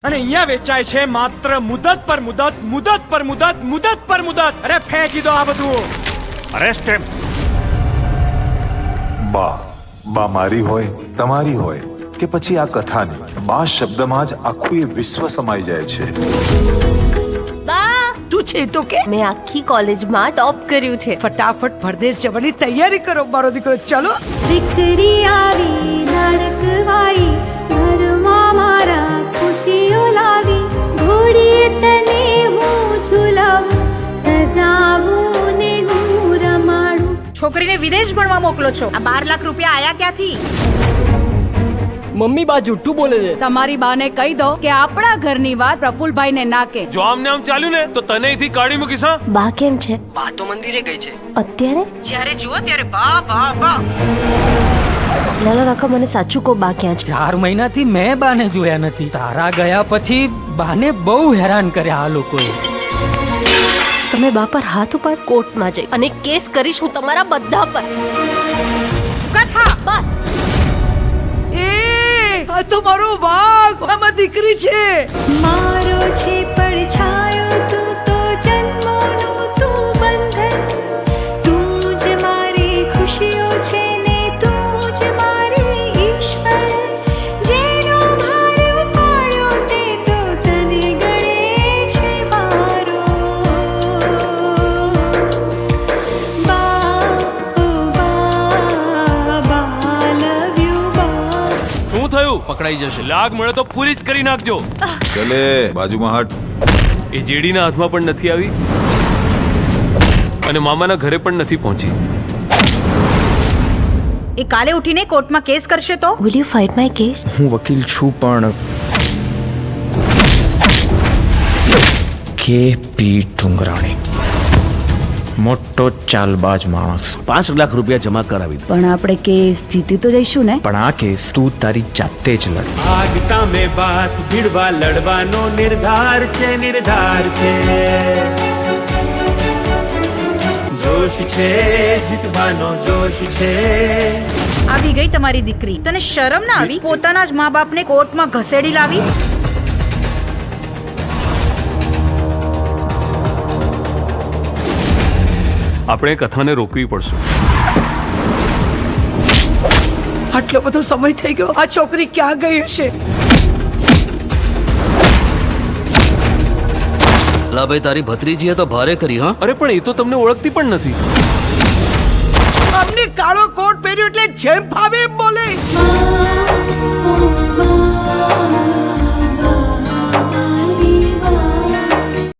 અને અહીંયા વેચાય છે માત્ર મુદત પર મુદત, મુદત પર મુદત, મુદત પર મુદત. અરે ફેંકી દો આ બધું. અરેસ્ટ હિમ. બા મારી હોય, તમારી હોય કે પછી આ કથાની, બા શબ્દમાં જ આખું એ વિશ્વ સમાઈ જાય છે. તું છે તો કે મેં આખી કોલેજમાં ટોપ કર્યું છે. ફટાફટ પરદેશ જવાની તૈયારી કરો મારો દીકરો. ચલો દીકરી આવી લાડકવાઈ, ઘરમાં મારા ખુશીઓ લાવી, ઘોડીએ તને હું ઝુલાવું, સજાવું ને હું રમાડું. છોકરીને વિદેશ ભણવા મોકલો છો, આ 12 લાખ રૂપિયા આયા ક્યાંથી? મમ્મી બા જુઠ્ઠું બોલે છે. તમારી બાને કહી દો કે આપણા ઘરની વાત પ્રફુલભાઈ ને ના કે. જો આમને આમ ચાલ્યું ને તો તને અહીંથી કાઢી મૂકીશ. હા, બા કેમ છે? બા તો મંદિરે ગઈ છે. અત્યારે જ્યારે જુઓ ત્યારે બા બા બા. લાલા કાકા, મને સાચું કહો, બા ક્યાં છે? 4 મહિનાથી મેં બાને જોયા નથી. તારા ગયા પછી બાને બહુ હેરાન કર્યા આ લોકોએ. તમે બા પર હાથ ઉપાડ, કોર્ટમાં જઈ અને કેસ કરીશ હું તમારા બધા પર. કથા બસ. આ તો મારો વાઘ, આમાં દીકરી છે. મારો છે પડછાયો, તું તો જન્મોનું તું બંધન, તું જ મારી ખુશીઓ છે ને તું જ મારી ઈશ્વર, જેનો ભાર ઉપાડ્યો તે તો તને ગળે છે મારો. બા ઓ બા લવ યુ બા. શું થયું? પકડાઈ જશે. લાગ મળે તો પૂરી જ કરી નાખજો. ચલે બાજુમાં હટ. એ જેડીના હાથમાં પણ નથી આવી અને મામાના ઘરે પણ નથી પહોંચી. એ કાલે ઉઠીને કોર્ટમાં કેસ કરશે તો? Will you fight my case? હું વકીલ છું પણ કે.પી. ડુંગરાણી મોટો ચાલબાજ માણસ. 5 લાખ રૂપિયા જમા કરાવી દો. પણ આપણે કેસ જીતી તો જઈશું ને? પણ આ કેસ તું તારી જાતે જ લડ. આગ સામે બાત ભીડવા લડવાનો નિર્ધાર છે, નિર્ધાર છે. જોશ છે જીતવાનો, જોશ છે. આવી ગઈ તમારી દીકરી. તને શરમ ના આવી? પોતાના જ મા બાપને કોર્ટમાં ઘસેડી લાવી. આપણે કથાને રોકવી પડશે. આટલો બધો સમય થઈ ગયો, આ છોકરી ક્યાં ગઈ હશે? ભાઈ તારી ભત્રીજીએ તો ભારે કરી. હા, અરે પણ એ તો તમને ઓળખતી પણ નથી. અમને કાળો કોટ પહેર્યો એટલે જેમ ફાવે એમ બોલે. બા